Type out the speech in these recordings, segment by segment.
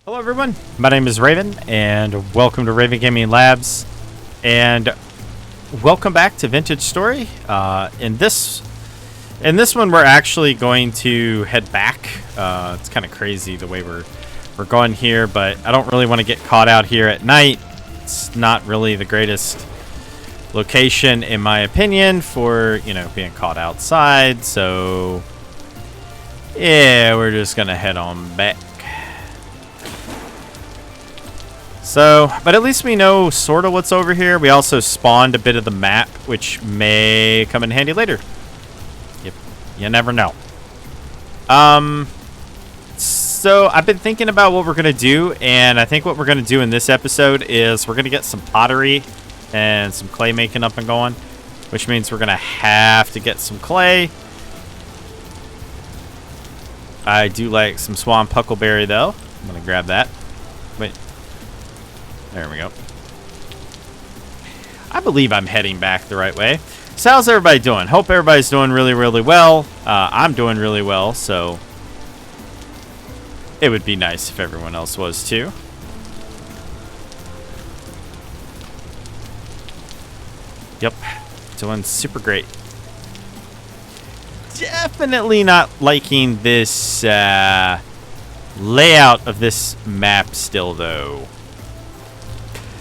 Hello everyone, my name is Raven, and welcome to Raven Gaming Labs, and welcome back to VintageStory. In this one, we're actually going to head back. It's kind of crazy the way we're going here, but I don't really want to get caught out here at night. It's not really the greatest location, in my opinion, for being caught outside. So yeah, we're just gonna head on back. So, but at least we know sort of what's over here. We also spawned a bit of the map, which may come in handy later. You never know. So I've been thinking about what we're going to do, and I think what we're going to do in this episode is we're going to get some pottery and some clay making up and going, which means we're going to have to get some clay. I do like some swamp huckleberry, though. I'm going to grab that. Wait. There we go. I believe I'm heading back the right way. So how's everybody doing? Hope everybody's doing really, really well. I'm doing really well, so it would be nice if everyone else was too. Yep, doing super great. Definitely not liking this layout of this map still, though.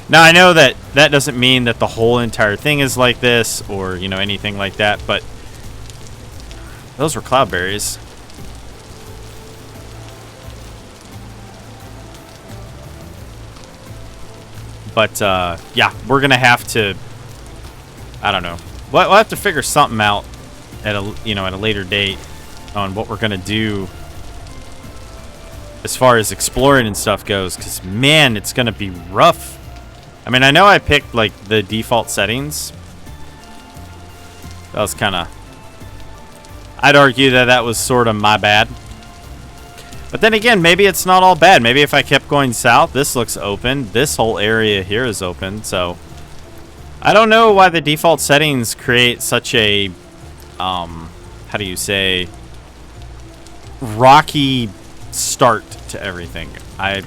Now, I know that that doesn't mean that the whole entire thing is like this or, anything like that, but those were cloudberries. But, yeah, we're going to have to, I don't know. We'll have to figure something out at a, at a later date on what we're going to do as far as exploring and stuff goes, because, man, it's going to be rough. I mean, I know I picked, like, the default settings. That was kind of... I'd argue that that was sort of my bad. But then again, maybe it's not all bad. Maybe if I kept going south, this looks open. This whole area here is open, so... I don't know why the default settings create such a... how do you say... rocky start to everything. I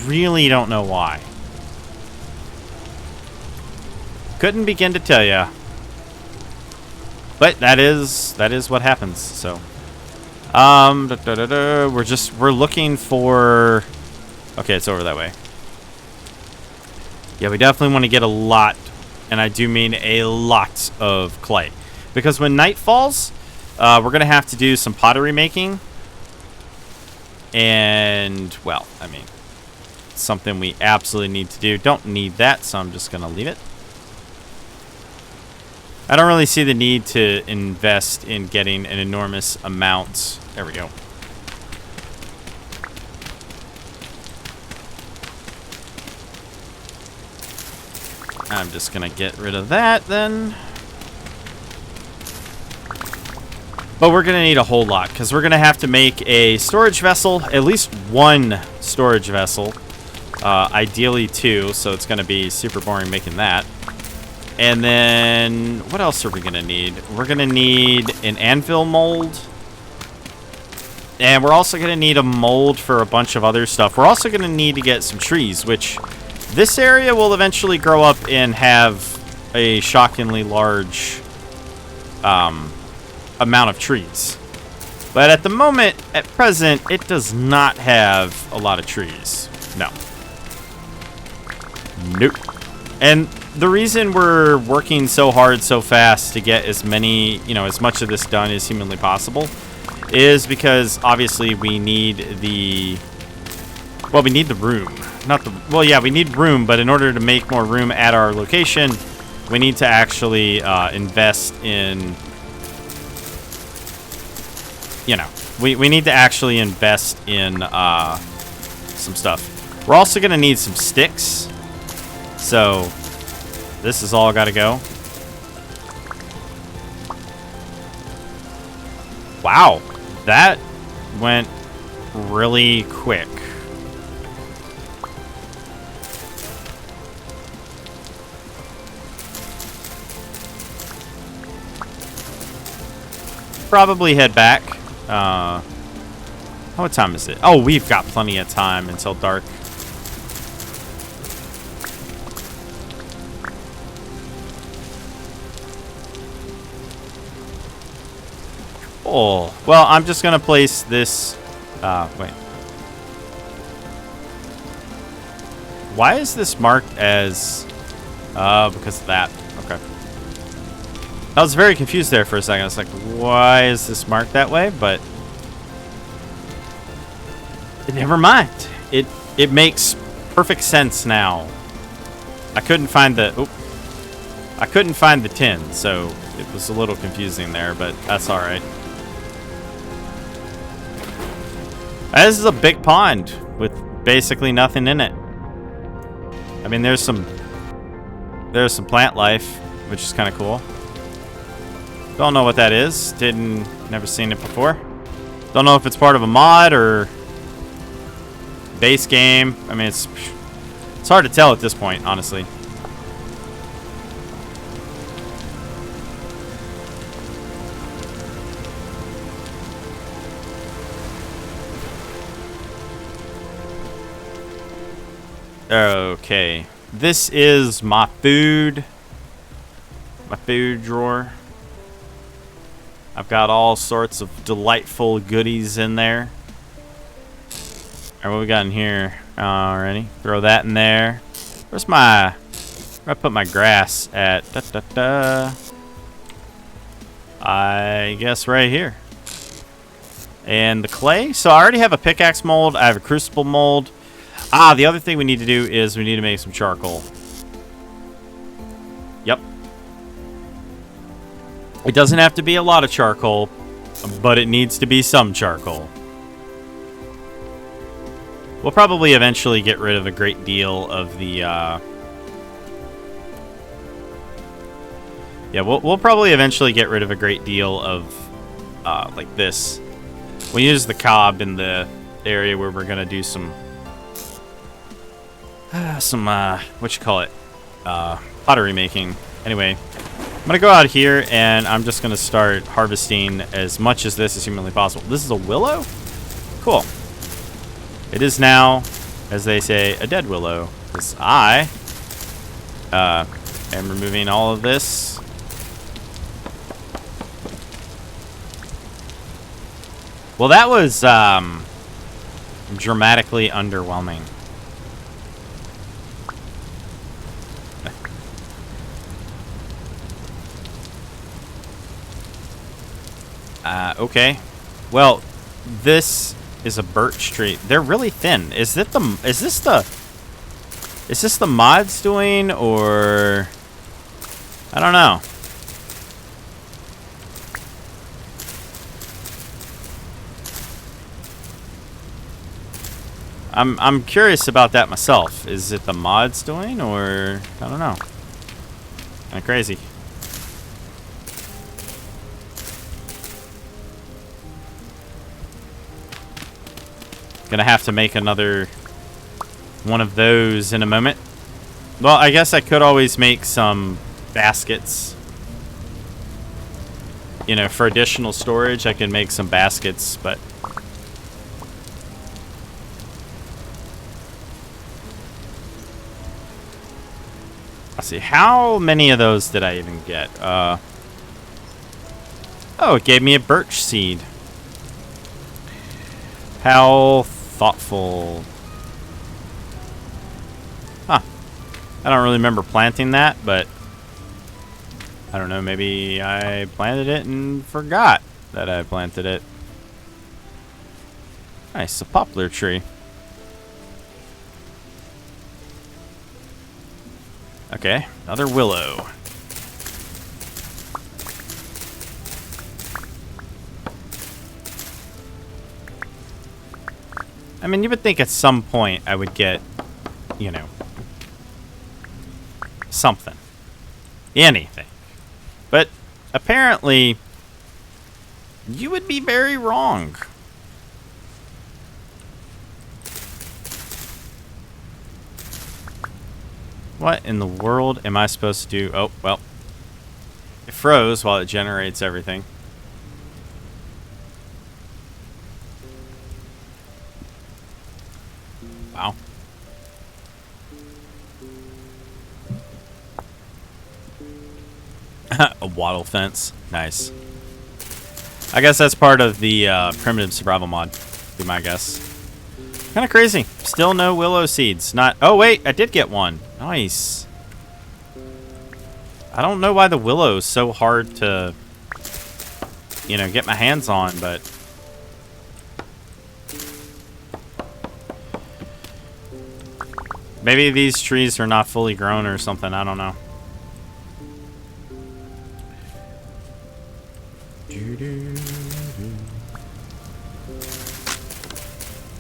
really don't know why. Couldn't begin to tell ya. But that is what happens. So, we're looking for. Okay, it's over that way. Yeah, we definitely want to get a lot, and I do mean a lot of clay, because when night falls, we're gonna have to do some pottery making. And well, I mean, something we absolutely need to do. Don't need that, so I'm just gonna leave it. I don't really see the need to invest in getting an enormous amount. There we go. I'm just going to get rid of that then. But we're going to need a whole lot, because we're going to have to make a storage vessel, at least one storage vessel. Ideally two, so it's going to be super boring making that. And then, what else are we going to need? We're going to need an anvil mold. And we're also going to need a mold for a bunch of other stuff. We're also going to need to get some trees, which this area will eventually grow up and have a shockingly large amount of trees. But at the moment, at present, it does not have a lot of trees. No. Nope. And the reason we're working so hard so fast to get as many, as much of this done as humanly possible is because obviously we need the, well, we need the room. We need room, but in order to make more room at our location, we need to actually invest in, we need to actually invest in some stuff. We're also going to need some sticks. So this is all got to go. Wow, that went really quick. Probably head back. What time is it? Oh, we've got plenty of time until dark. Oh, well, I'm just gonna place this. Wait. Why is this marked as? Because of that. Okay. I was very confused there for a second. I was like, why is this marked that way? But never mind. It makes perfect sense now. I couldn't find the. I couldn't find the tin, so it was a little confusing there, but that's all right. This is a big pond with basically nothing in it. I mean, there's some plant life, which is kind of cool. Don't know what that is. Never seen it before. Don't know if it's part of a mod or base game. I mean, it's hard to tell at this point, honestly. Okay, this is my food drawer. I've got all sorts of delightful goodies in there. Alright, what we got in here? Alrighty, throw that in there. Where I put my grass at? I guess right here. And the clay. So I already have a pickaxe mold. I have a crucible mold. The other thing we need to do is we need to make some charcoal. Yep. It doesn't have to be a lot of charcoal, but it needs to be some charcoal. We'll probably eventually get rid of a great deal of the, yeah, we'll probably eventually get rid of a great deal of, like this. We'll use the cob in the area where we're going to do some what you call it, pottery making. Anyway, I'm gonna go out here and I'm just gonna start harvesting as much as this as humanly possible. This is a willow? Cool. It is now, as they say, a dead willow. Because I am removing all of this. Well, that was dramatically underwhelming. Okay. Well, this is a birch tree. They're really thin. Is this the mods doing, or I don't know. I'm curious about that myself. Is it the mods doing, or I don't know. Kind of crazy. Gonna have to make another one of those in a moment. Well, I guess I could always make some baskets. You know, for additional storage, I can make some baskets, but let's see, how many of those did I even get? Oh, it gave me a birch seed. How thoughtful. Huh. I don't really remember planting that, but I don't know, maybe I planted it and forgot that I planted it. Nice, a poplar tree. Okay, another willow. I mean, you would think at some point I would get, you know, something. Anything. But apparently, you would be very wrong. What in the world am I supposed to do? Oh, well. It froze while it generates everything. A wattle fence. Nice. I guess that's part of the primitive survival mod. Be my guess. Kind of crazy. Still no willow seeds. Not. Oh wait, I did get one. Nice. I don't know why the willow is so hard to, you know, get my hands on, but maybe these trees are not fully grown or something. I don't know.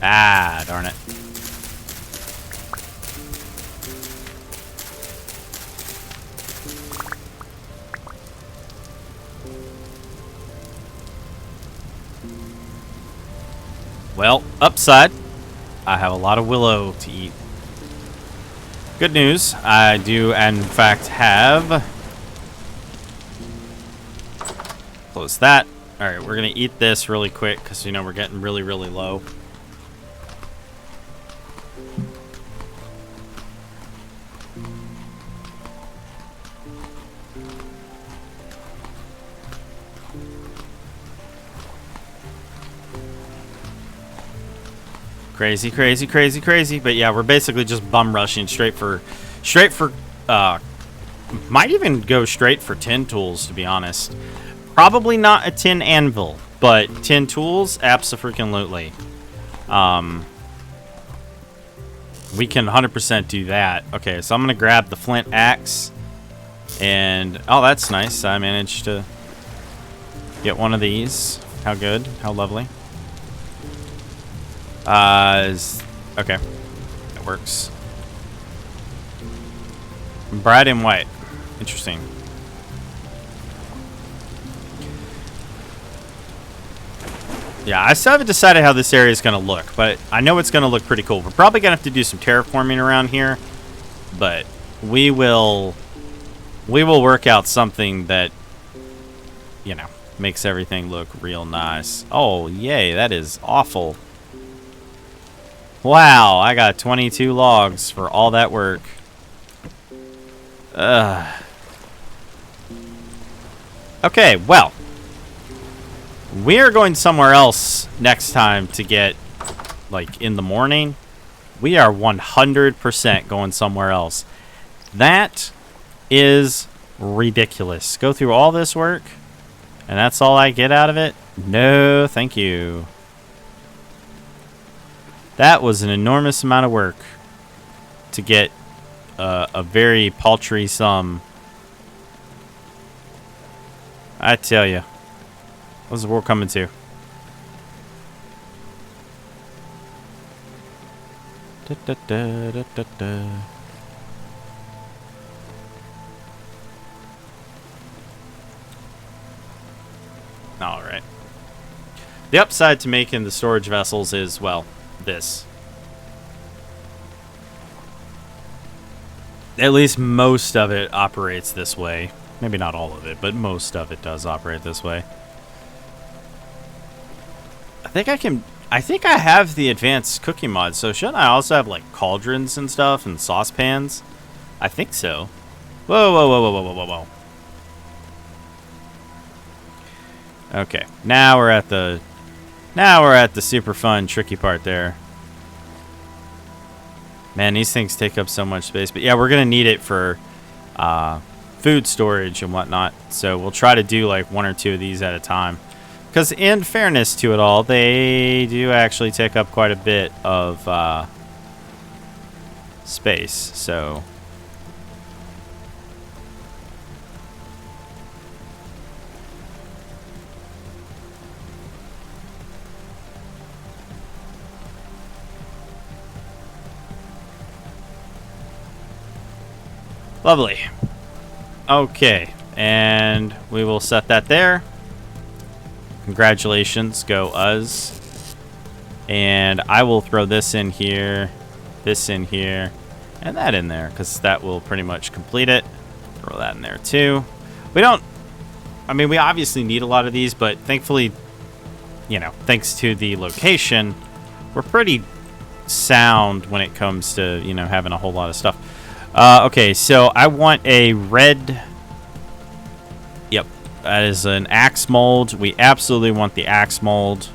Ah, darn it. Well, upside, I have a lot of willow to eat. Good news, I do in fact have... Close that. Alright, we're going to eat this really quick because, you know, we're getting really, really low. Crazy, crazy, crazy, crazy. But yeah, we're basically just bum rushing straight for, might even go straight for tin tools, to be honest. Probably not a tin anvil, but tin tools, abso-freaking-lutely. We can 100% do that. Okay, so I'm going to grab the flint axe. And, oh, that's nice. I managed to get one of these. How good. How lovely. Okay. That works. Bright and white. Interesting. Yeah, I still haven't decided how this area is going to look, but I know it's going to look pretty cool. We're probably going to have to do some terraforming around here, but we will work out something that, you know, makes everything look real nice. Oh, yay, that is awful. Wow, I got 22 logs for all that work. Okay, well. We are going somewhere else next time to get, like, in the morning. We are 100% going somewhere else. That is ridiculous. Go through all this work, and that's all I get out of it? No, thank you. That was an enormous amount of work to get a very paltry sum. I tell you. What's the world coming to? Da, da, da, da, da, da. All right. The upside to making the storage vessels is, well, this. At least most of it operates this way. Maybe not all of it, but most of it does operate this way. I think I have the advanced cooking mod, so shouldn't I also have, like, cauldrons and stuff and saucepans? I think so. Whoa, whoa, whoa, whoa, whoa, whoa, whoa. Okay, now we're at the super fun, tricky part there. Man, these things take up so much space. But yeah, we're going to need it for food storage and whatnot. So we'll try to do like 1 or 2 of these at a time. Because in fairness to it all, they do actually take up quite a bit of space. So... Lovely. Okay, and we will set that there. Congratulations, go us. And I will throw this in here, and that in there, because that will pretty much complete it. Throw that in there too. We don't, I mean, we obviously need a lot of these, but thankfully, you know, thanks to the location, we're pretty sound when it comes to, you know, having a whole lot of stuff. Okay, so I want a red That is an axe mold. We absolutely want the axe mold.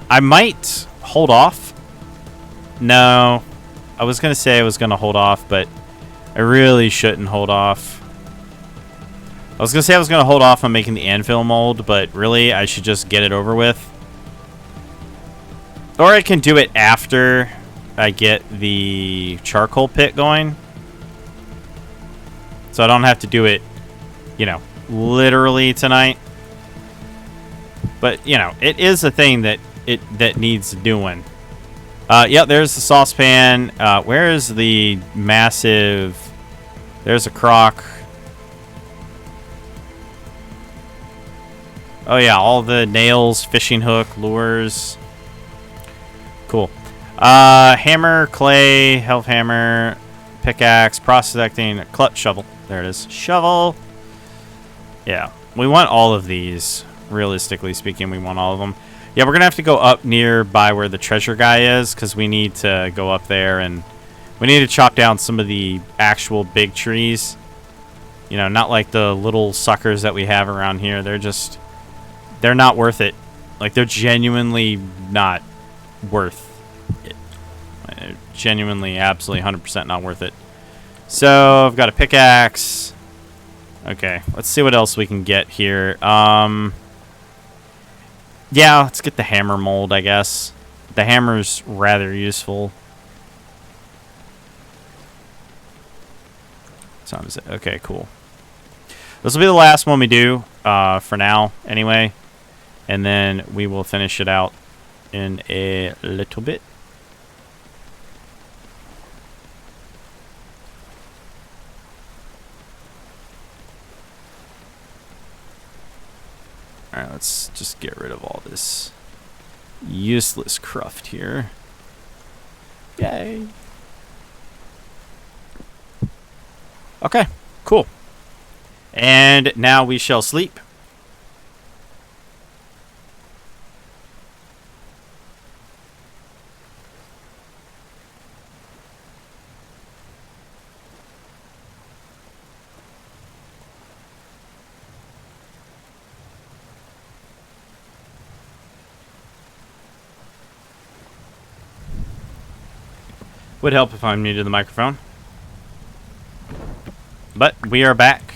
I might hold off. No. I was going to say I was going to hold off, but I really shouldn't hold off. I was going to say I was going to hold off on making the anvil mold, but really I should just get it over with. Or I can do it after I get the charcoal pit going. So I don't have to do it, you know, literally tonight. But, you know, it is a thing that needs doing. Yeah, there's the saucepan. Where is the massive... There's a crock. Oh, yeah, all the nails, fishing hook, lures. Cool. Hammer, clay, health hammer, pickaxe, prospecting, clutch, shovel. There it is. Shovel. Yeah, we want all of these. Realistically speaking, we want all of them. Yeah, we're going to have to go up nearby where the treasure guy is, because we need to go up there, and we need to chop down some of the actual big trees. You know, not like the little suckers that we have around here. They're not worth it. Like, they're genuinely not worth it. Genuinely, absolutely, 100% not worth it. So, I've got a pickaxe. Okay, let's see what else we can get here. Yeah, let's get the hammer mold, I guess. The hammer's rather useful. What time is it? Okay, cool. This will be the last one we do, for now, anyway. And then we will finish it out in a little bit. Alright, let's just get rid of all this useless cruft here. Yay! Okay, cool. And now we shall sleep. Would help if I'm new to the microphone. But we are back.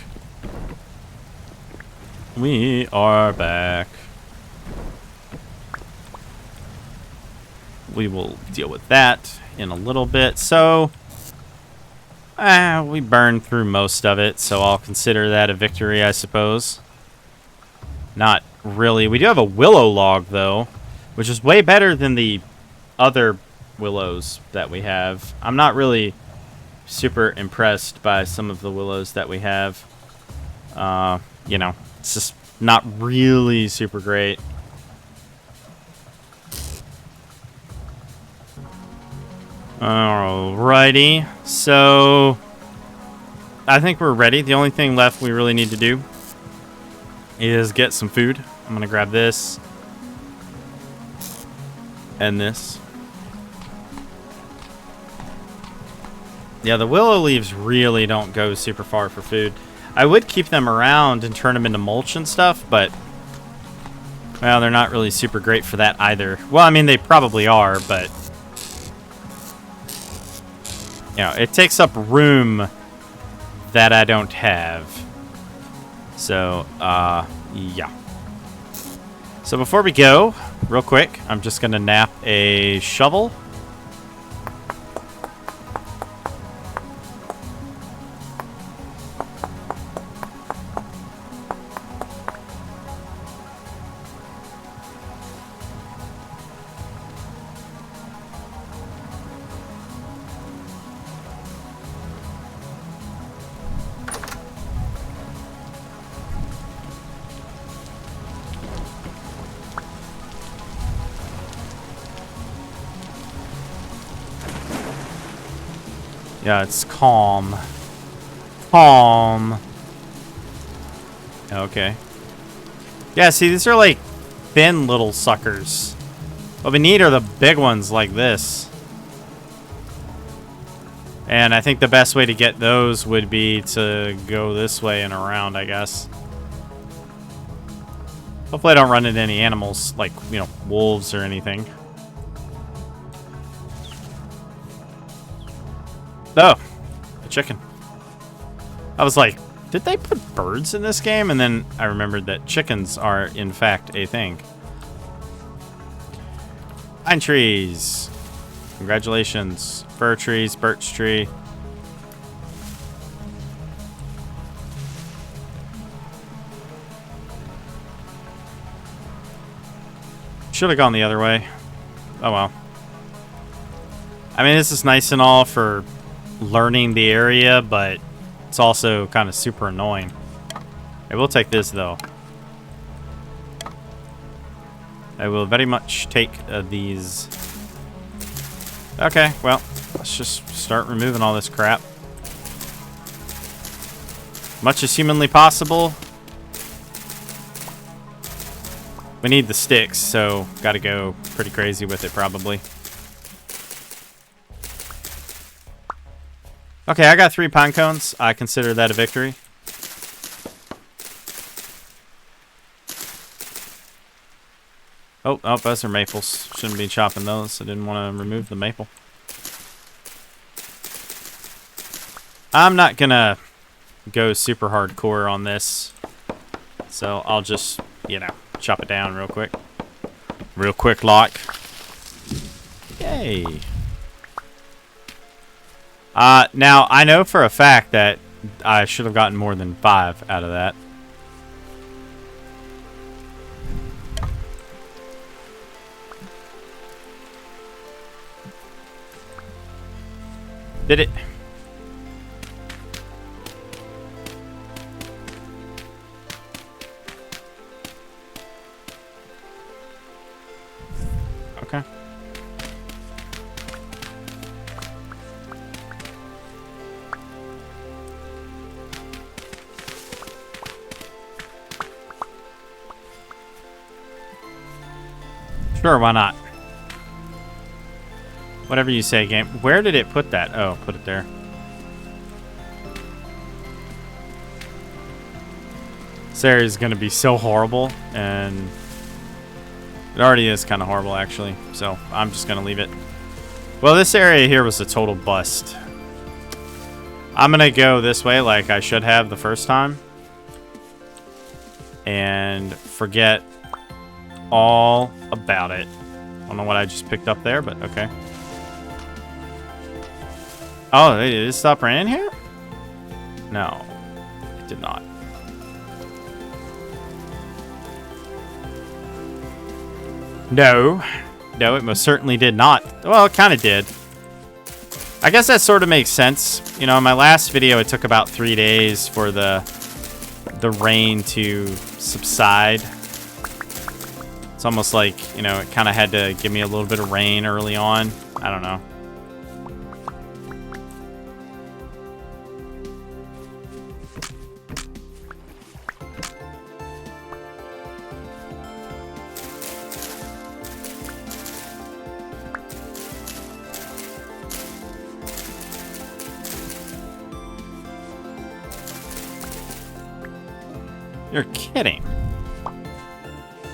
We are back. We will deal with that in a little bit. So, we burned through most of it, so I'll consider that a victory, I suppose. Not really. We do have a willow log, though, which is way better than the other willows that we have. I'm not really super impressed by some of the willows that we have. You know, it's just not really super great. Alrighty, so I think we're ready. The only thing left we really need to do is get some food. I'm gonna grab this and this. Yeah, the willow leaves really don't go super far for food. I would keep them around and turn them into mulch and stuff, but, well, they're not really super great for that either. Well, I mean, they probably are, but, you know, it takes up room that I don't have. So, yeah. So before we go, real quick, I'm just going to nap a shovel. Yeah, it's calm. Calm. Okay. Yeah, see, these are like thin little suckers. What we need are the big ones like this. And I think the best way to get those would be to go this way and around, I guess. Hopefully I don't run into any animals, like, you know, wolves or anything. Oh, a chicken. I was like, did they put birds in this game? And then I remembered that chickens are, in fact, a thing. Pine trees. Congratulations. Fir trees, birch tree. Should have gone the other way. Oh well. I mean, this is nice and all for learning the area, but it's also kind of super annoying. I will take this, though. I will very much take these. Okay, well, let's just start removing all this crap. Much as humanly possible. We need the sticks, so gotta go pretty crazy with it, probably. Okay, I got 3 pine cones. I consider that a victory. Oh, those are maples. Shouldn't be chopping those. I didn't want to remove the maple. I'm not gonna go super hardcore on this. So I'll just, you know, chop it down real quick. Real quick, like. Yay. Now, I know for a fact that I should have gotten more than 5 out of that. Did it? Okay. Sure, why not? Whatever you say, game. Where did it put that? Oh, put it there. This area is going to be so horrible, and it already is kind of horrible, actually. So I'm just going to leave it. Well, this area here was a total bust. I'm going to go this way like I should have the first time. And forget all about it. I don't know what I just picked up there, but okay. Oh, did it stop raining here? No, it did not. No, it most certainly did not. Well, it kind of did. I guess that sort of makes sense. You know, in my last video, it took about 3 days for the rain to subside. It's almost like, you know, it kind of had to give me a little bit of rain early on. I don't know. You're kidding.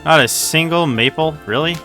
Not a single maple? Really?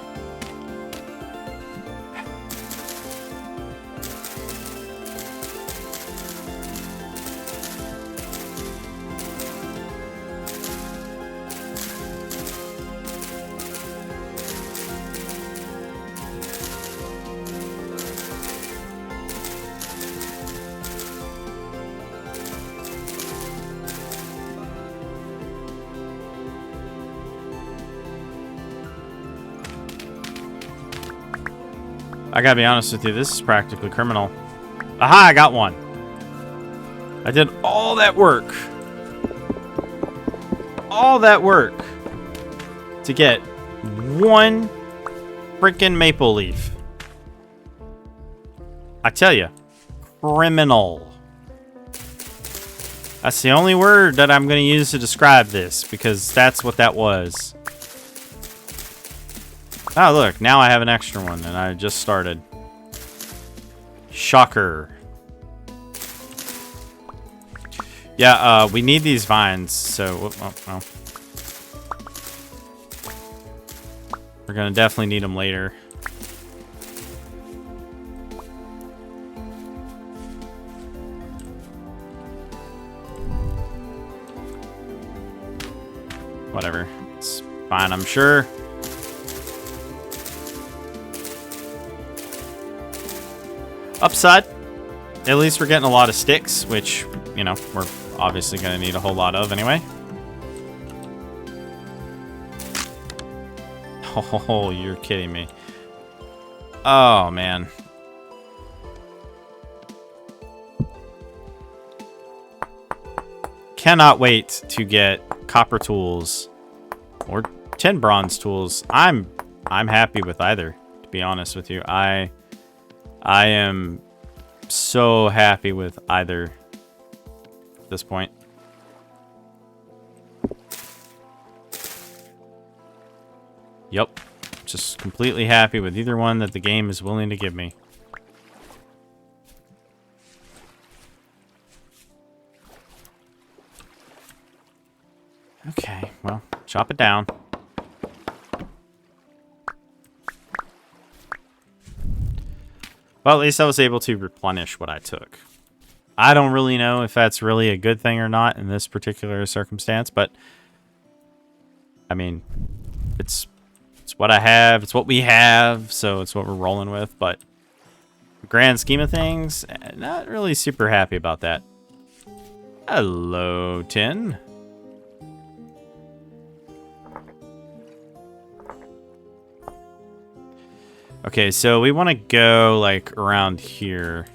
I gotta be honest with you, this is practically criminal. Aha, I got one. I did all that work. All that work to get one freaking maple leaf. I tell you, criminal. That's the only word that I'm going to use to describe this, because that's what that was. Oh, look, now I have an extra one, and I just started. Shocker. Yeah, we need these vines, so... Oh. We're gonna definitely need them later. Whatever. It's fine, I'm sure. Upside. At least we're getting a lot of sticks, which, you know, we're obviously going to need a whole lot of anyway. Oh, you're kidding me. Oh, man. Cannot wait to get copper tools or tin bronze tools. I'm happy with either, to be honest with you. I am so happy with either at this point. Yep. Just completely happy with either one that the game is willing to give me. Okay, well, chop it down. Well, at least I was able to replenish what I took. I don't really know if that's really a good thing or not in this particular circumstance, but I mean, it's what I have, it's what we have, so it's what we're rolling with, but grand scheme of things, not really super happy about that. Hello, Tin. Okay, so we want to go, like, around here.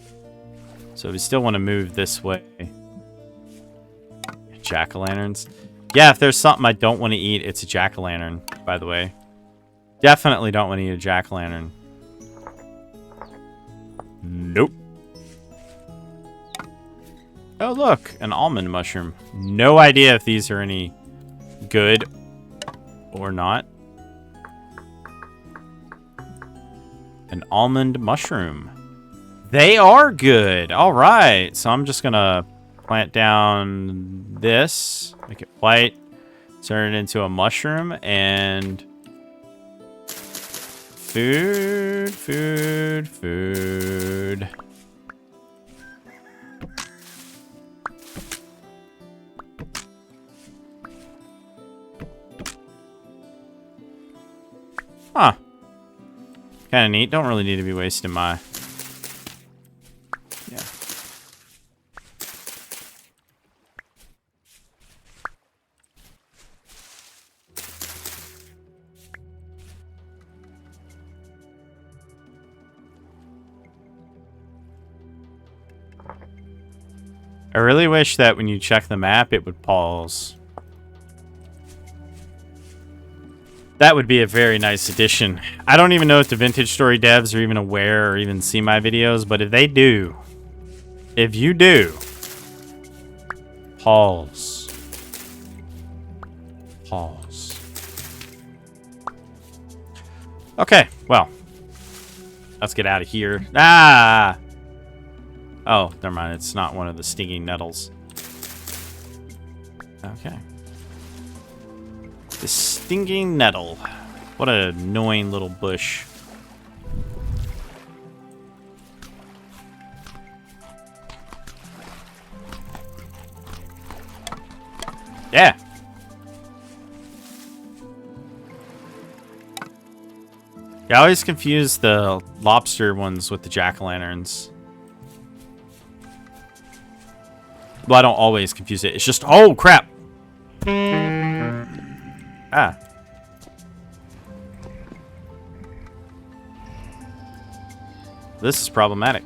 So we still want to move this way. Jack-o'-lanterns. Yeah, if there's something I don't want to eat, it's a jack-o'-lantern, by the way. Definitely don't want to eat a jack-o'-lantern. Nope. Oh, look, an almond mushroom. No idea if these are any good or not. An almond mushroom. They are good. All right. So I'm just going to plant down this. Make it white. Turn it into a mushroom. And food, food, food. Huh. Kind of neat. Don't really need to be wasting my... Yeah. I really wish that when you check the map, it would pause. That would be a very nice addition. I don't even know if the VintageStory devs are even aware or even see my videos, but if they do, if you do, pause. Pause. Okay, well, let's get out of here. Ah! Oh, never mind. It's not one of the stinging nettles. Okay. The stinging nettle. What an annoying little bush. Yeah. I always confuse the lobster ones with the jack-o'-lanterns. Well, I don't always confuse it. It's just, oh, crap. Ah. This is problematic.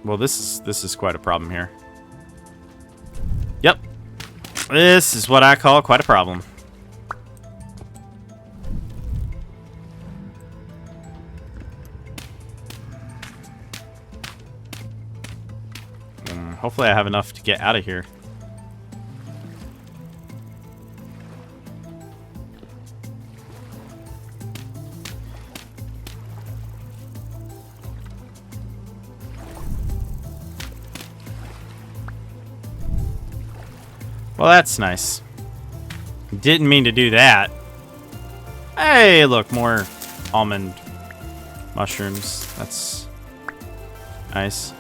Well, this is quite a problem here. Yep. This is what I call quite a problem. Hopefully I have enough to get out of here. Well, that's nice. Didn't mean to do that. Hey, look, more almond mushrooms. That's nice.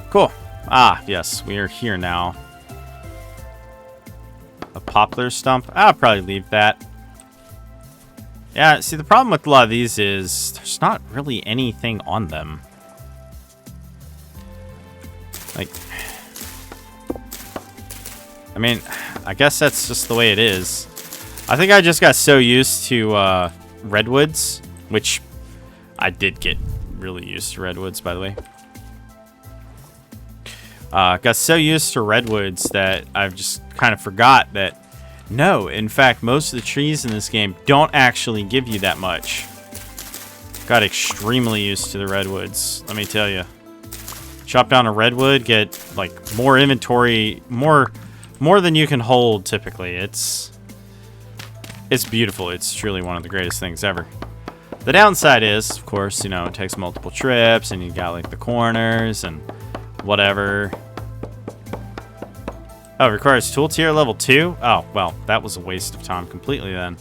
Cool. Ah, yes, we are here now. A poplar stump. I'll probably leave that. Yeah, see, the problem with a lot of these is there's not really anything on them. Like, I mean, I guess that's just the way it is. I think I just got so used to redwoods, which I did get really used to redwoods, by the way. Got so used to redwoods that I've just kind of forgot that, no, in fact, most of the trees in this game don't actually give you that much. Got extremely used to the redwoods, let me tell you. Chop down a redwood, get like more inventory, more than you can hold typically. It's beautiful. It's truly one of the greatest things ever. The downside is, of course, you know, it takes multiple trips and you got like the corners and whatever. Oh, it requires tool tier level 2? Oh, well, that was a waste of time completely then.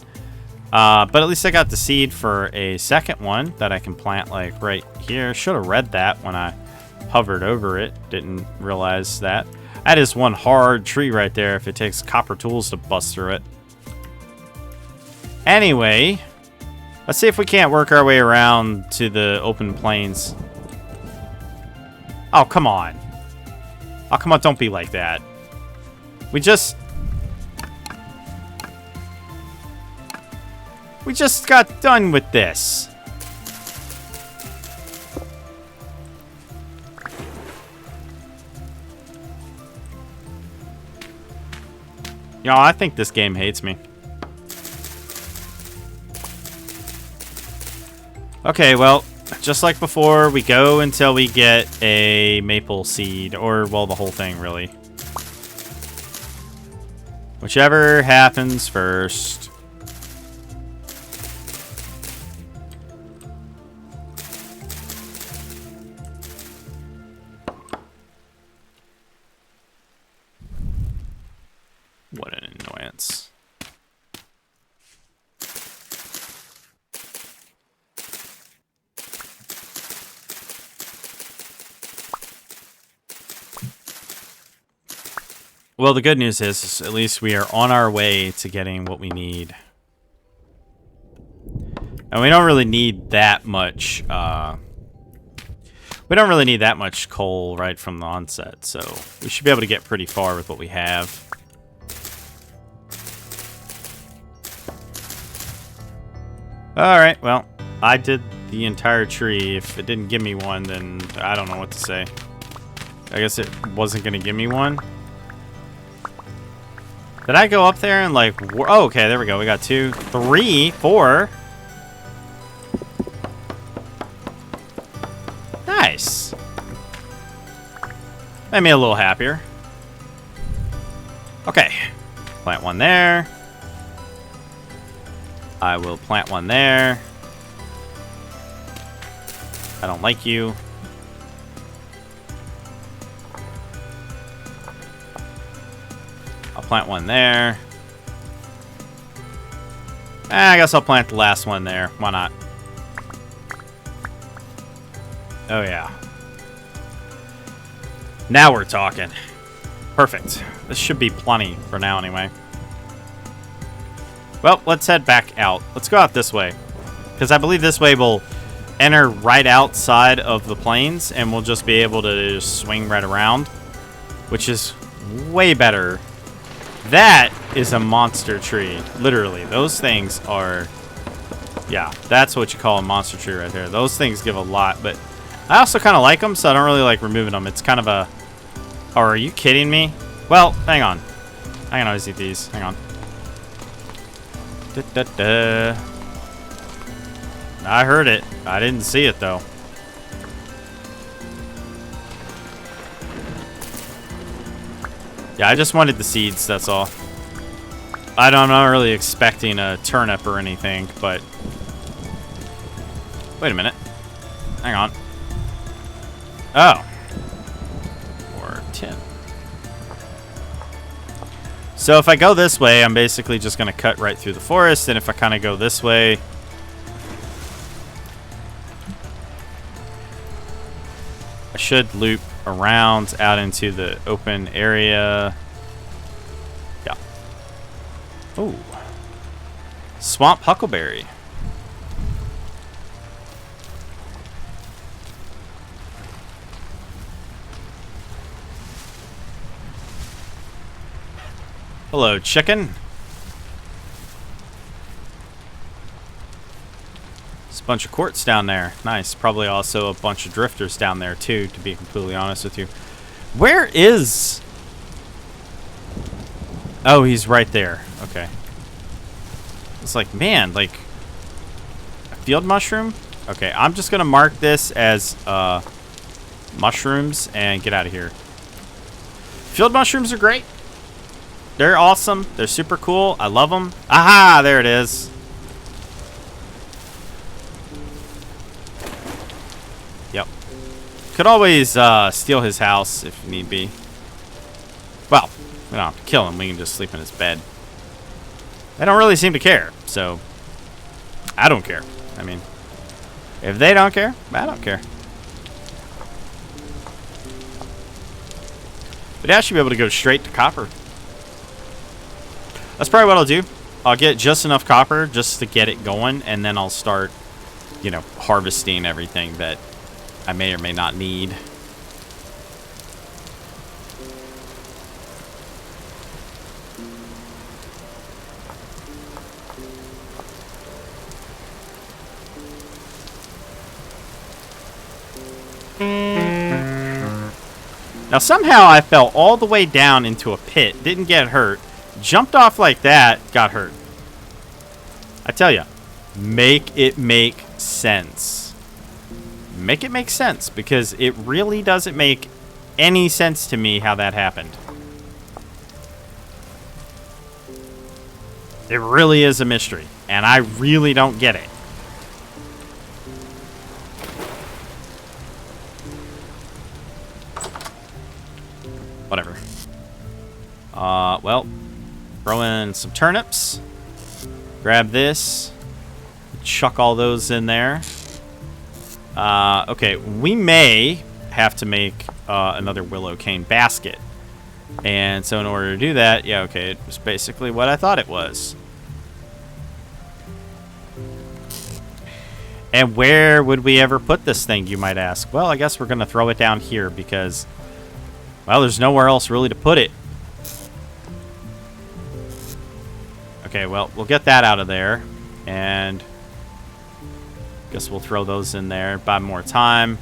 But at least I got the seed for a second one that I can plant like right here. Should have read that when I hovered over it. Didn't realize that. That is one hard tree right there if it takes copper tools to bust through it. Anyway, let's see if we can't work our way around to the open plains. Oh, come on. Oh, come on, don't be like that. We just got done with this. You know, I think this game hates me. Okay, well, just like before, we go until we get a maple seed, or, well, the whole thing, really. Whichever happens first. What an annoyance. Well, the good news is at least we are on our way to getting what we need. And we don't really need that much, we don't really need that much coal right from the onset, so we should be able to get pretty far with what we have. Alright, well, I did the entire tree. If it didn't give me one, then I don't know what to say. I guess it wasn't going to give me one. Did I go up there and like... Oh, okay, there we go. We got 2, 3, 4. Nice. Made me a little happier. Okay. Plant one there. I will plant one there. I don't like you. I'll plant one there. I guess I'll plant the last one there. Why not? Oh, yeah. Now we're talking. Perfect. This should be plenty for now, anyway. Well, let's head back out. Let's go out this way. Because I believe this way we'll enter right outside of the plains, and we'll just be able to just swing right around, which is way better. That is a monster tree. Literally. Those things are... Yeah, that's what you call a monster tree right there. Those things give a lot, but I also kind of like them, so I don't really like removing them. It's kind of a... Oh, are you kidding me? Well, hang on. I can always eat these. Hang on. I heard it. I didn't see it, though. Yeah, I just wanted the seeds, that's all. I'm not really expecting a turnip or anything, but... Wait a minute. Hang on. Oh, So if I go this way, I'm basically just going to cut right through the forest. And if I kind of go this way, I should loop around out into the open area. Yeah. Ooh. Swamp huckleberry. Hello, chicken. There's a bunch of quartz down there. Nice. Probably also a bunch of drifters down there, too, to be completely honest with you. Where is... Oh, he's right there. Okay. It's like, man, like... A field mushroom? Okay, I'm just going to mark this as mushrooms and get out of here. Field mushrooms are great. They're awesome. They're super cool. I love them. Aha! There it is. Yep. Could always steal his house if need be. Well, we don't have to kill him. We can just sleep in his bed. They don't really seem to care, so I don't care. I mean, if they don't care, I don't care. But I should be able to go straight to copper. That's probably what I'll do. I'll get just enough copper just to get it going, and then I'll start, you know, harvesting everything that I may or may not need. Now somehow I fell all the way down into a pit, didn't get hurt. Jumped off like that, got hurt. I tell ya, make it make sense. Make it make sense, because it really doesn't make any sense to me how that happened. It really is a mystery, and I really don't get it. Whatever. Well... Throw in some turnips. Grab this. Chuck all those in there. Okay, we may have to make another willow cane basket. And so in order to do that, yeah, okay, it was basically what I thought it was. And where would we ever put this thing, you might ask? Well, I guess we're going to throw it down here because, well, there's nowhere else really to put it. Okay, well, we'll get that out of there, and guess we'll throw those in there. Buy more time.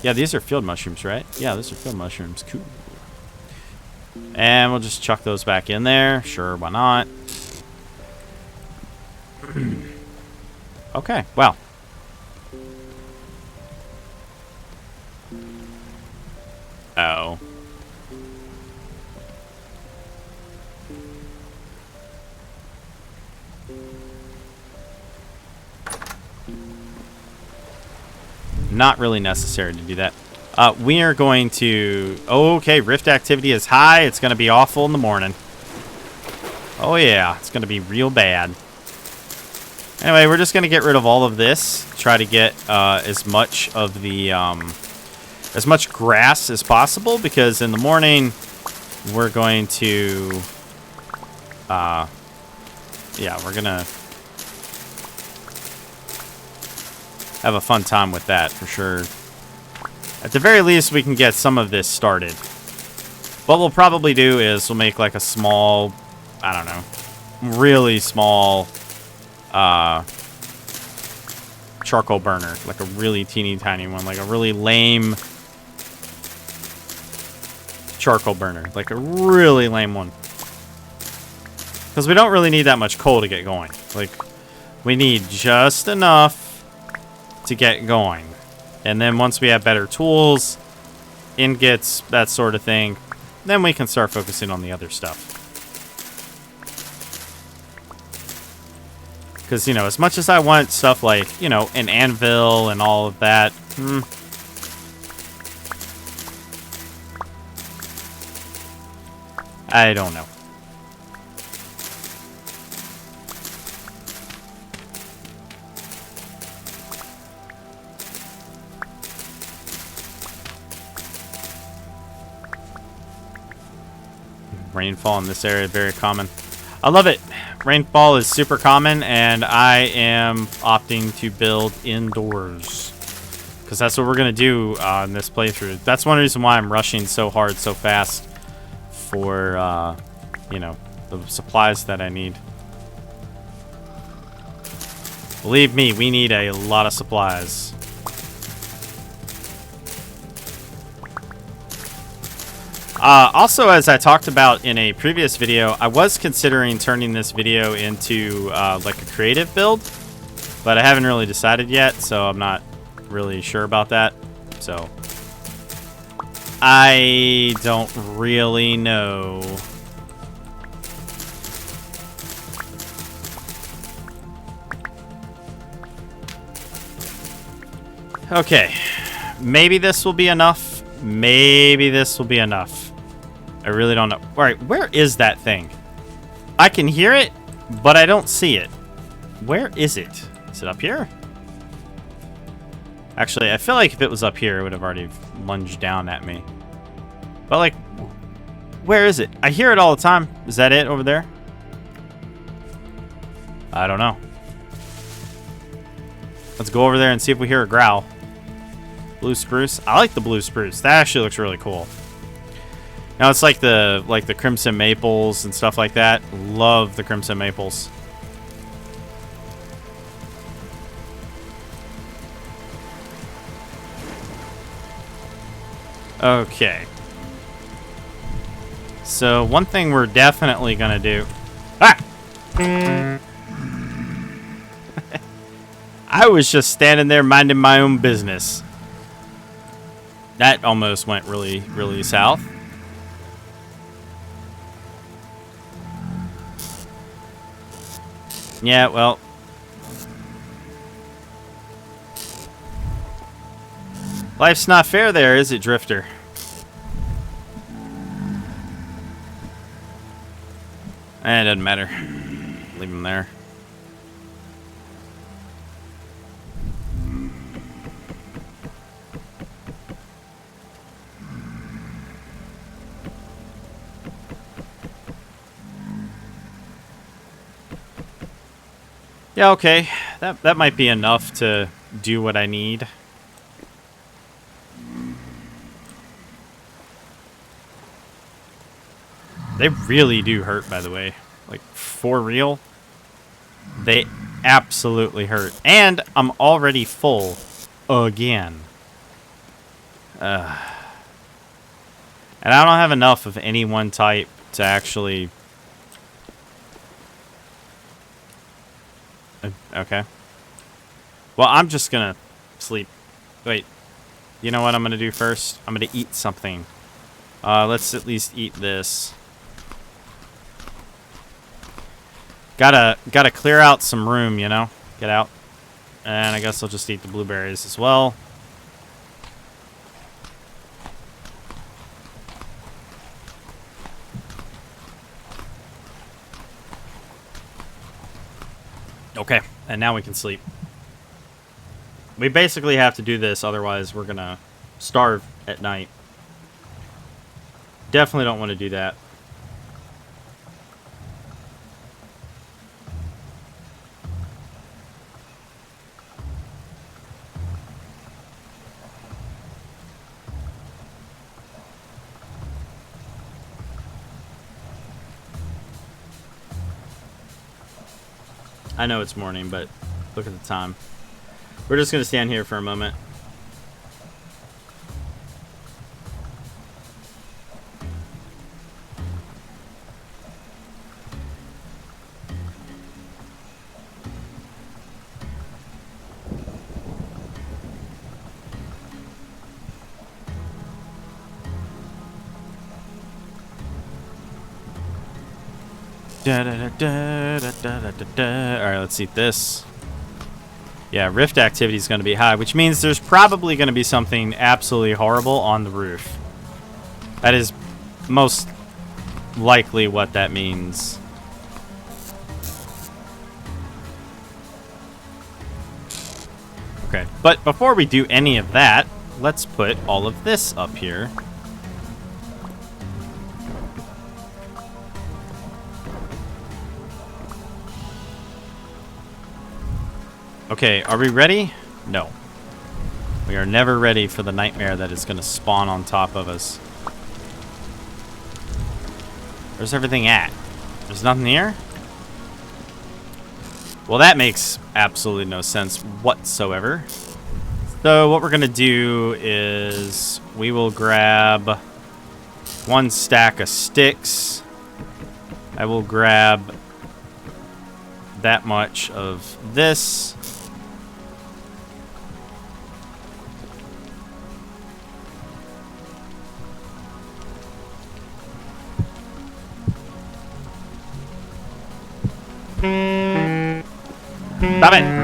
Yeah, these are field mushrooms, right? Yeah, these are field mushrooms. Cool. And we'll just chuck those back in there. Sure, why not? Okay, well. Oh. Not really necessary to do that. We are going to... Okay, rift activity is high. It's going to be awful in the morning. Oh, yeah. It's going to be real bad. Anyway, we're just going to get rid of all of this. Try to get as much of the... as much grass as possible, because in the morning, we're going to... yeah, we're going to... have a fun time with that, for sure. At the very least, we can get some of this started. What we'll probably do is we'll make like a small, I don't know, really small charcoal burner. Like a really teeny tiny one. Like a really lame charcoal burner. Like a really lame one. Because we don't really need that much coal to get going. Like, we need just enough to get going. And then once we have better tools, ingots, that sort of thing, then we can start focusing on the other stuff. Because, you know, as much as I want stuff like, you know, an anvil and all of that, I don't know. Rainfall in this area, very common. I love it. Rainfall is super common, and I am opting to build indoors. Because that's what we're going to do in this playthrough. That's one reason why I'm rushing so hard, so fast for, you know, the supplies that I need. Believe me, we need a lot of supplies. Also, as I talked about in a previous video, I was considering turning this video into like a creative build, but I haven't really decided yet, so I'm not really sure about that. So I don't really know. Okay, maybe this will be enough. Maybe this will be enough. I really don't know. All right, where is that thing? I can hear it, but I don't see it. Where is it? Is it up here? Actually, I feel like if it was up here, it would have already lunged down at me. But, like, where is it? I hear it all the time. Is that it over there? I don't know. Let's go over there and see if we hear a growl. Blue spruce. I like the blue spruce. That actually looks really cool. Now it's like the crimson maples and stuff like that. Love the crimson maples. Okay. So one thing we're definitely gonna do. Ah! I was just standing there minding my own business. That almost went really, really south. Yeah, well. Life's not fair there, is it, Drifter? It doesn't matter. Leave him there. Yeah, okay. That might be enough to do what I need. They really do hurt, by the way. Like, for real. They absolutely hurt. And I'm already full again. And I don't have enough of any one type to actually... Okay. Well, I'm just gonna sleep. Wait. You know what I'm gonna do first? I'm gonna eat something. Let's at least eat this. Gotta clear out some room, you know? Get out. And I guess I'll just eat the blueberries as well. Okay, and now we can sleep. We basically have to do this, otherwise we're gonna starve at night. Definitely don't want to do that. I know it's morning, but look at the time. We're just going to stand here for a moment. Alright, let's eat this. Yeah, rift activity is going to be high, which means there's probably going to be something absolutely horrible on the roof. That is most likely what that means. Okay, but before we do any of that, let's put all of this up here. Okay, are we ready? No. We are never ready for the nightmare that is going to spawn on top of us. Where's everything at? There's nothing here? Well, that makes absolutely no sense whatsoever. So what we're going to do is we will grab 1 stack of sticks. I will grab that much of this. Stop it!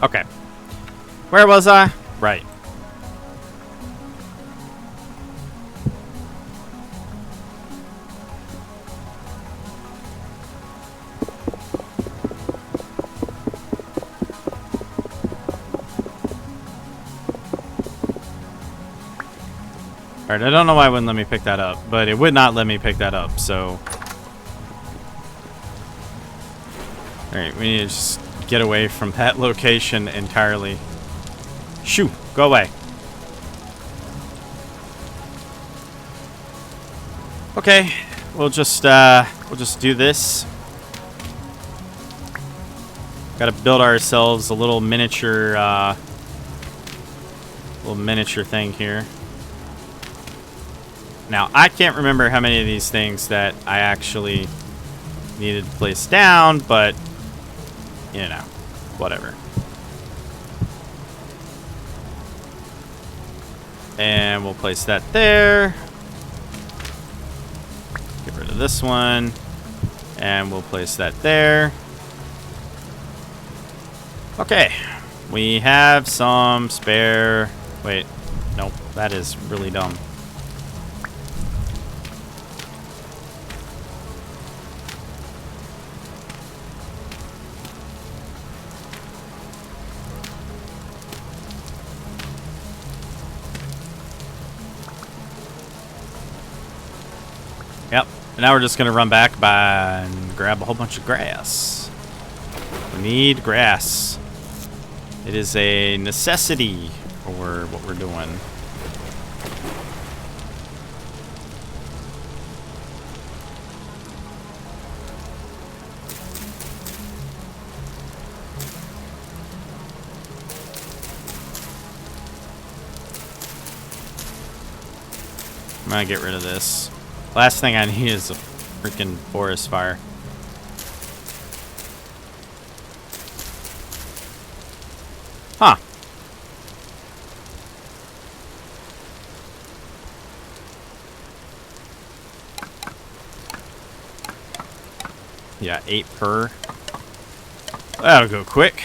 Okay. Where was I? Right. Alright, I don't know why it wouldn't let me pick that up, but it would not let me pick that up, so... Alright, we need to just get away from that location entirely. Shoo! Go away. Okay, we'll just do this. Gotta build ourselves a little miniature thing here. Now, I can't remember how many of these things that I actually needed to place down, but, you know, whatever. And we'll place that there. Get rid of this one. And we'll place that there. Okay. We have some spare... Wait. Nope. That is really dumb. Yep. And now we're just going to run back by and grab a whole bunch of grass. We need grass. It is a necessity for what we're doing. I'm going to get rid of this. Last thing I need is a freaking forest fire. Huh. Yeah, 8 per. That'll go quick.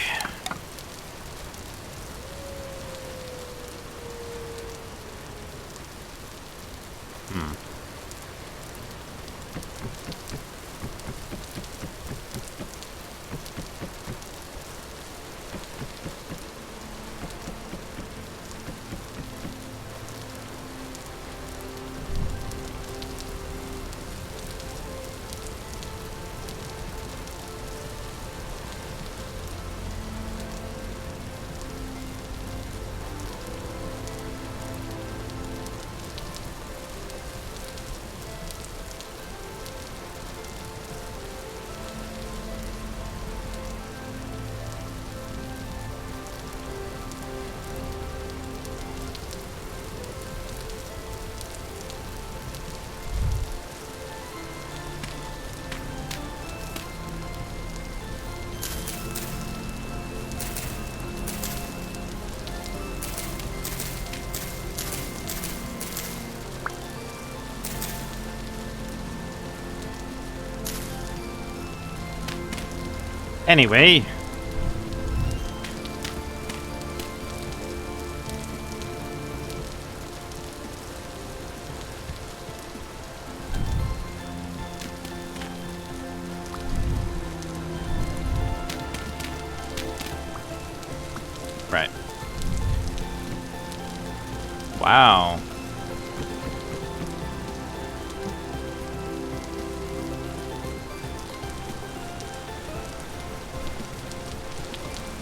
Anyway. Right. Wow.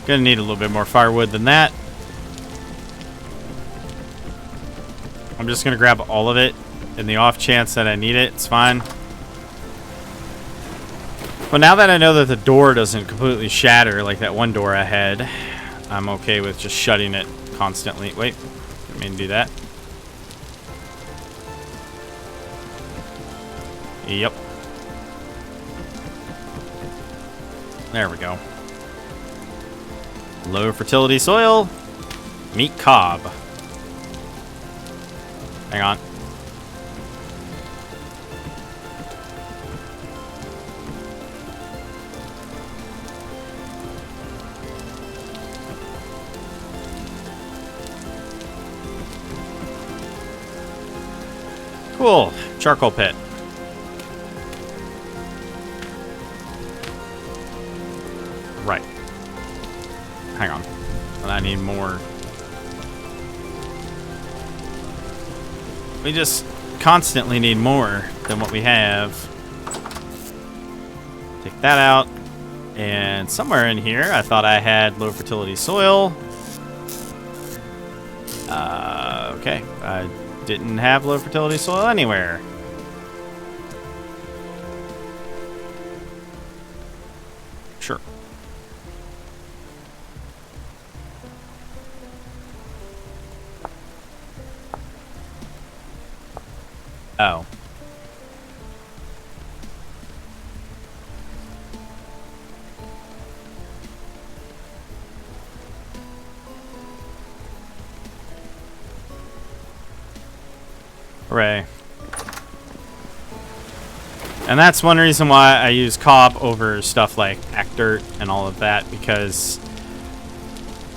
Gonna need a little bit more firewood than that. I'm just gonna grab all of it in the off chance that I need it. It's fine. Well, now that I know that the door doesn't completely shatter like that one door I had, I'm okay with just shutting it constantly. Wait, didn't mean to do that. Yep. There we go. Low fertility soil. Meat cob. Hang on. Cool. Charcoal pit. Right. Hang on. I need more. We just constantly need more than what we have. Take that out. And somewhere in here, I thought I had low fertility soil. Okay. I didn't have low fertility soil anywhere. Sure. Oh. Hooray. And that's one reason why I use cob over stuff like act dirt and all of that, because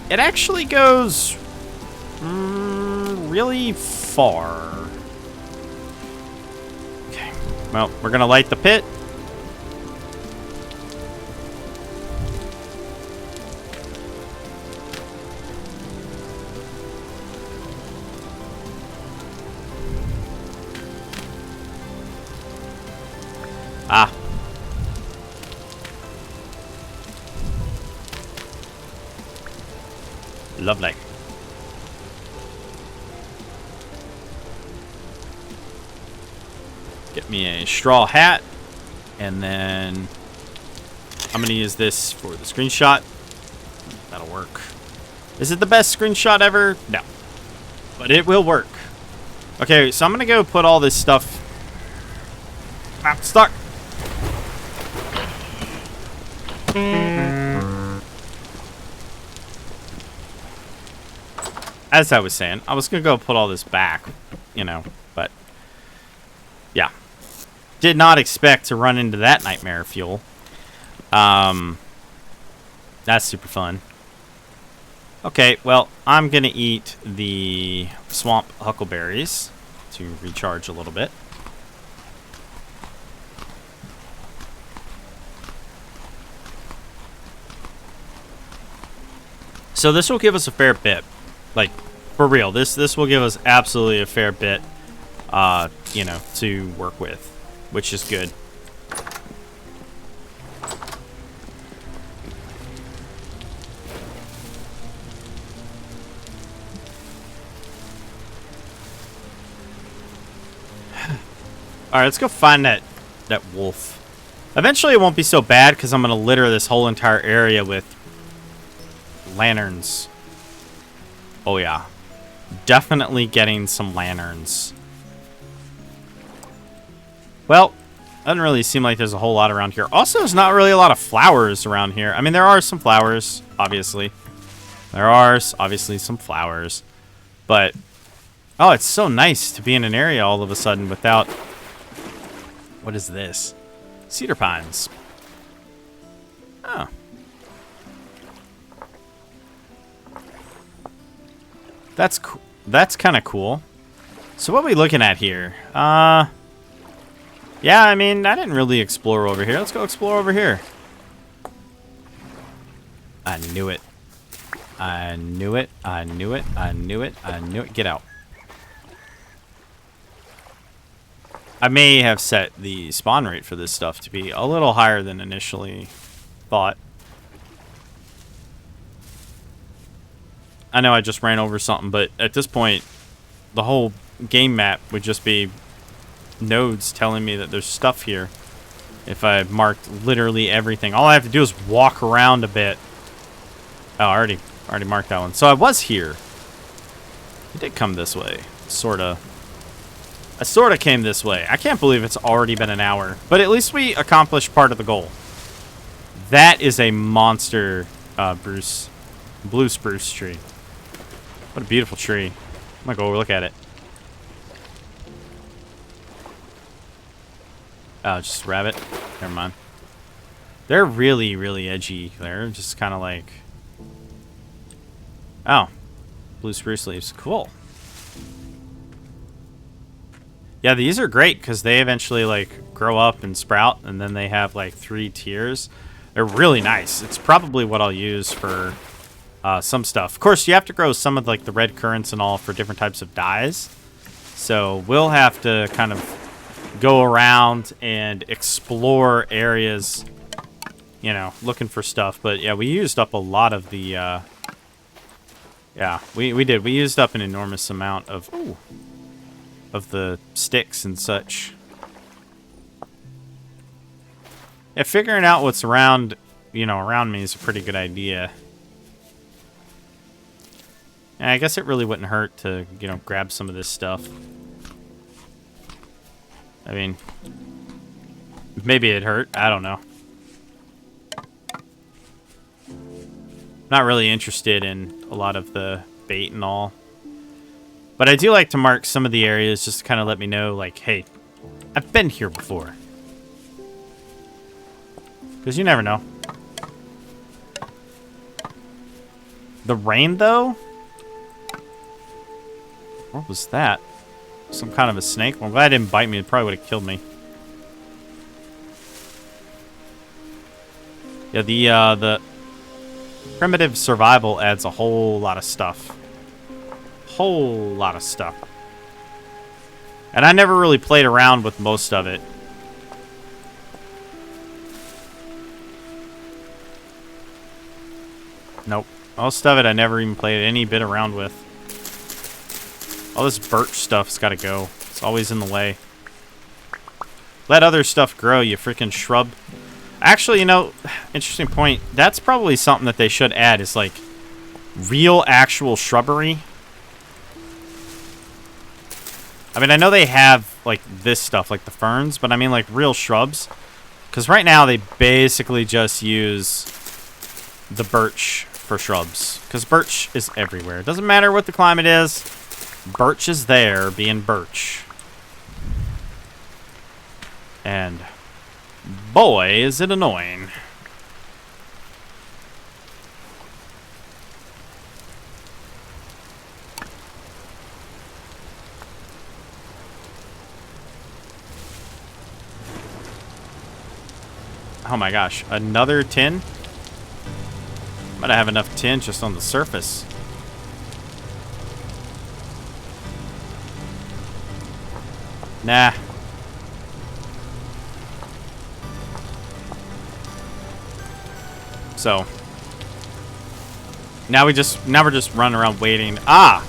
it actually goes really far. Okay. Well, we're going to light the pit. Ah. Lovely. Get me a straw hat, and then I'm going to use this for the screenshot. That'll work. Is it the best screenshot ever? No. But it will work. Okay, so I'm going to go put all this stuff... I'm stuck. As I was saying, I was going to go put all this back, you know, but yeah. Did not expect to run into that nightmare fuel. That's super fun. Okay, well, I'm going to eat the swamp huckleberries to recharge a little bit. So this will give us a fair bit. Like, for real, this will give us absolutely a fair bit, you know, to work with, which is good. All right, let's go find that wolf. Eventually, it won't be so bad because I'm gonna litter this whole entire area with lanterns. Oh yeah, definitely getting some lanterns. Well, doesn't really seem like there's a whole lot around here. Also, there's not really a lot of flowers around here. I mean, there are some flowers, obviously. There are obviously some flowers, but oh, it's so nice to be in an area all of a sudden without... What is this? Cedar pines. Oh, That's kind of cool. So what are we looking at here? Yeah, I mean, I didn't really explore over here. Let's go explore over here. I knew it. I knew it. I knew it. I knew it. I knew it. Get out. I may have set the spawn rate for this stuff to be a little higher than initially thought. I know I just ran over something, but at this point, the whole game map would just be nodes telling me that there's stuff here. If I marked literally everything. All I have to do is walk around a bit. Oh, I already marked that one. So I was here. It did come this way. Sorta. I sorta came this way. I can't believe it's already been an hour. But at least we accomplished part of the goal. That is a monster blue spruce tree. What a beautiful tree. I'm gonna go look at it. Oh, just rabbit. Never mind. They're really, really edgy. They're just kind of like... Oh. Blue spruce leaves. Cool. Yeah, these are great because they eventually like grow up and sprout, and then they have like 3 tiers. They're really nice. It's probably what I'll use for some stuff. Of course, you have to grow some of like the red currants and all for different types of dyes. So we'll have to kind of go around and explore areas, you know, looking for stuff. But yeah, we used up a lot of the... yeah, we did. We used up an enormous amount of the sticks and such. Yeah, figuring out what's around, you know, around me is a pretty good idea. And I guess it really wouldn't hurt to, you know, grab some of this stuff. I mean, maybe it'd hurt. I don't know. Not really interested in a lot of the bait and all. But I do like to mark some of the areas just to kind of let me know, like, hey, I've been here before. Because you never know. The rain, though? What was that? Some kind of a snake? Well, I'm glad it didn't bite me. It probably would have killed me. Yeah, the primitive survival adds a whole lot of stuff. Whole lot of stuff. And I never really played around with most of it. Nope. Most of it I never even played any bit around with. All this birch stuff's gotta go. It's always in the way. Let other stuff grow, you freaking shrub. Actually, you know, interesting point. That's probably something that they should add is like real actual shrubbery. I mean, I know they have like this stuff, like the ferns, but I mean like real shrubs. Because right now they basically just use the birch for shrubs. Because birch is everywhere. It doesn't matter what the climate is. Birch is there, being birch. And boy, is it annoying. Oh my gosh, another tin? Might have enough tin just on the surface. Nah. So now we're just running around waiting. Ah!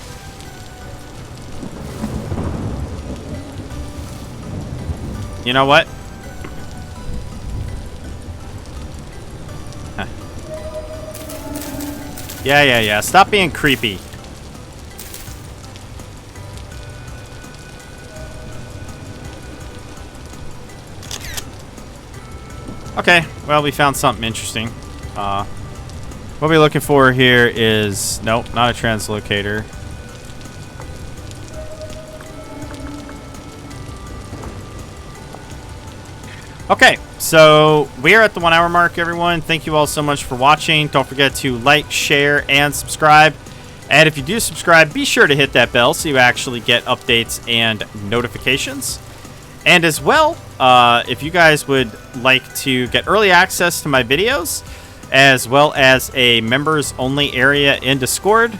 You know what? Huh. Yeah. Stop being creepy. Okay, well, we found something interesting. What we're looking for here is... Nope, not a translocator. Okay, so we are at the 1 hour mark, everyone. Thank you all so much for watching. Don't forget to like, share, and subscribe. And if you do subscribe, be sure to hit that bell so you actually get updates and notifications. And as well, if you guys would like to get early access to my videos, as well as a members-only area in Discord,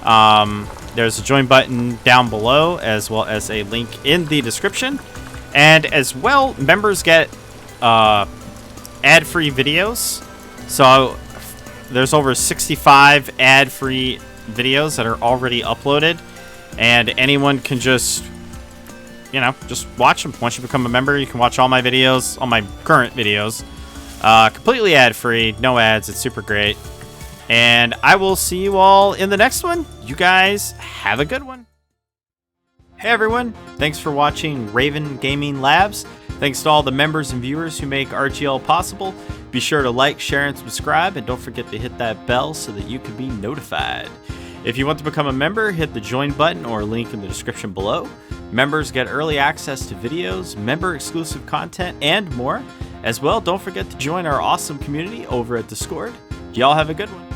there's a join button down below, as well as a link in the description. And as well, members get ad-free videos. So there's over 65 ad-free videos that are already uploaded, and anyone can just watch them. Once you become a member, you can watch all my videos, all my current videos, completely ad-free, no ads. It's super great. And I will see you all in the next one. You guys have a good one. Hey everyone, thanks for watching Raven Gaming Labs. Thanks to all the members and viewers who make RGL possible. Be sure to like, share, and subscribe, and don't forget to hit that bell so that you can be notified. If you want to become a member, hit the join button or link in the description below. Members get early access to videos, member-exclusive content, and more. As well, don't forget to join our awesome community over at Discord. Y'all have a good one.